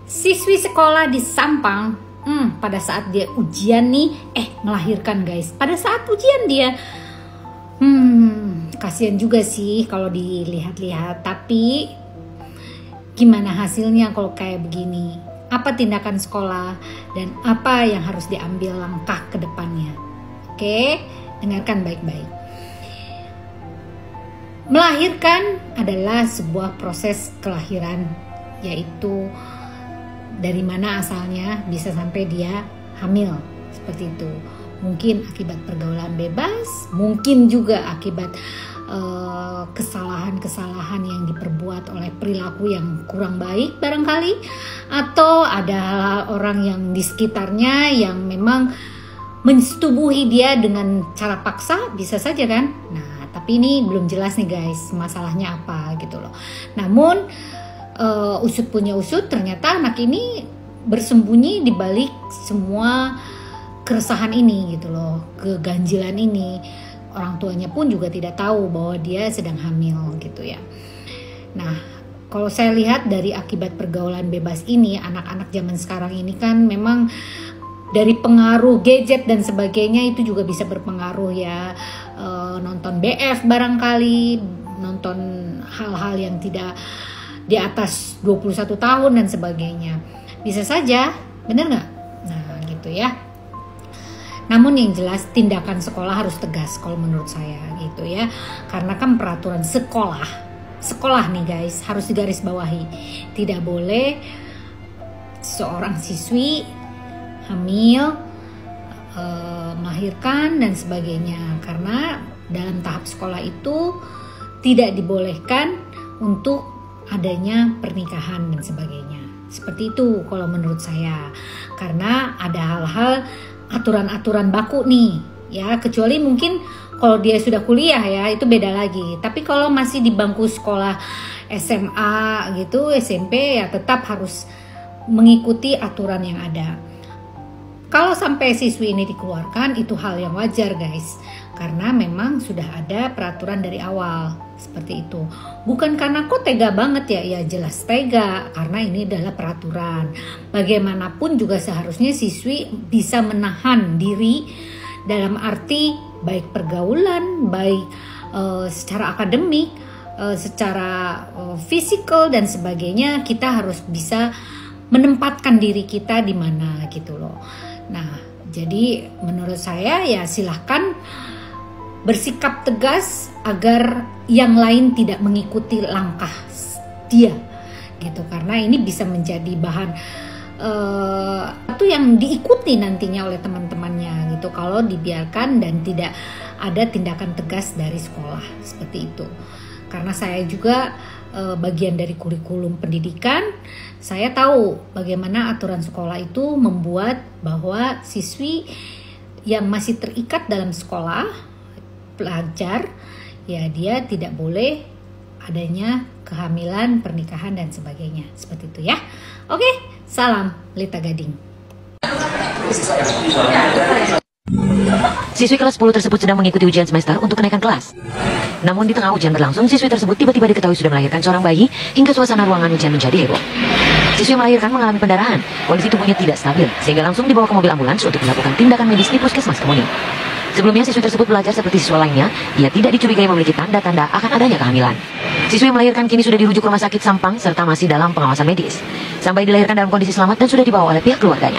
Siswi sekolah di Sampang, pada saat dia ujian nih, melahirkan guys. Pada saat ujian dia, kasihan juga sih kalau dilihat-lihat. Tapi gimana hasilnya kalau kayak begini? Apa tindakan sekolah dan apa yang harus diambil langkah ke depannya? Oke, dengarkan baik-baik. Melahirkan adalah sebuah proses kelahiran, yaitu dari mana asalnya bisa sampai dia hamil, seperti itu. Mungkin akibat pergaulan bebas, mungkin juga akibat kesalahan-kesalahan yang diperbuat oleh perilaku yang kurang baik barangkali, atau ada orang yang di sekitarnya yang memang mensetubuhi dia dengan cara paksa, bisa saja kan. Nah, tapi ini belum jelas nih guys, masalahnya apa gitu loh. Namun usut punya usut, ternyata anak ini bersembunyi di balik semua keresahan ini gitu loh, keganjilan ini. Orang tuanya pun juga tidak tahu bahwa dia sedang hamil gitu ya. Nah, kalau saya lihat dari akibat pergaulan bebas ini, anak-anak zaman sekarang ini kan memang dari pengaruh gadget dan sebagainya itu juga bisa berpengaruh ya. Nonton BF barangkali, nonton hal-hal yang tidak di atas 21 tahun dan sebagainya. Bisa saja, bener nggak? Nah gitu ya. Namun yang jelas tindakan sekolah harus tegas kalau menurut saya gitu ya. Karena kan peraturan sekolah nih guys harus digarisbawahi. Tidak boleh seorang siswi hamil, melahirkan dan sebagainya. Karena dalam tahap sekolah itu tidak dibolehkan untuk adanya pernikahan dan sebagainya. Seperti itu kalau menurut saya. Karena ada hal-hal aturan-aturan baku nih ya, kecuali mungkin kalau dia sudah kuliah ya itu beda lagi. Tapi kalau masih di bangku sekolah SMA gitu, SMP ya tetap harus mengikuti aturan yang ada. Kalau sampai siswi ini dikeluarkan itu hal yang wajar guys, karena memang sudah ada peraturan dari awal seperti itu. Bukan karena kok tega banget ya jelas tega, karena ini adalah peraturan. Bagaimanapun juga seharusnya siswi bisa menahan diri dalam arti baik pergaulan, baik secara akademik, secara fisikal dan sebagainya. Kita harus bisa menempatkan diri kita di mana gitu loh. Nah, jadi menurut saya ya silahkan bersikap tegas agar yang lain tidak mengikuti langkah dia gitu, karena ini bisa menjadi bahan itu yang diikuti nantinya oleh teman-temannya gitu kalau dibiarkan dan tidak ada tindakan tegas dari sekolah seperti itu. Karena saya juga bagian dari kurikulum pendidikan, saya tahu bagaimana aturan sekolah itu membuat bahwa siswi yang masih terikat dalam sekolah, pelajar, ya dia tidak boleh adanya kehamilan, pernikahan dan sebagainya. Seperti itu ya. Oke, salam Lita Gading. Siswi kelas 10 tersebut sedang mengikuti ujian semester untuk kenaikan kelas. Namun di tengah ujian berlangsung, siswi tersebut tiba-tiba diketahui sudah melahirkan seorang bayi hingga suasana ruangan ujian menjadi heboh. Siswi yang melahirkan mengalami pendarahan, kondisi tubuhnya tidak stabil sehingga langsung dibawa ke mobil ambulans untuk melakukan tindakan medis di puskesmas Kemuning. Sebelumnya siswi tersebut belajar seperti siswa lainnya, ia tidak dicurigai memiliki tanda-tanda akan adanya kehamilan. Siswi yang melahirkan kini sudah dirujuk ke rumah sakit Sampang serta masih dalam pengawasan medis. Sampai dilahirkan dalam kondisi selamat dan sudah dibawa oleh pihak keluarganya.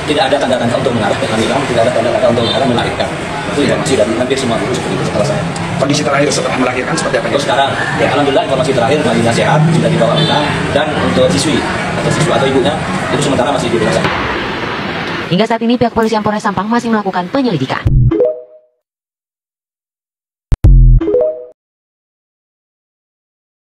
Tidak ada tanda-tanda untuk mengarah kehamilan, tidak ada tanda-tanda untuk mengarah melahirkan. Itu informasi dari hampir semua guru seperti itu setelah saya. Kondisi terakhir setelah melahirkan seperti apa? Untuk sekarang, ya alhamdulillah informasi terakhir bayinya sehat, sudah dibawa pulang, dan untuk siswi atau ibunya itu sementara masih di rumah sakit. Hingga saat ini pihak kepolisian Polres Sampang masih melakukan penyelidikan.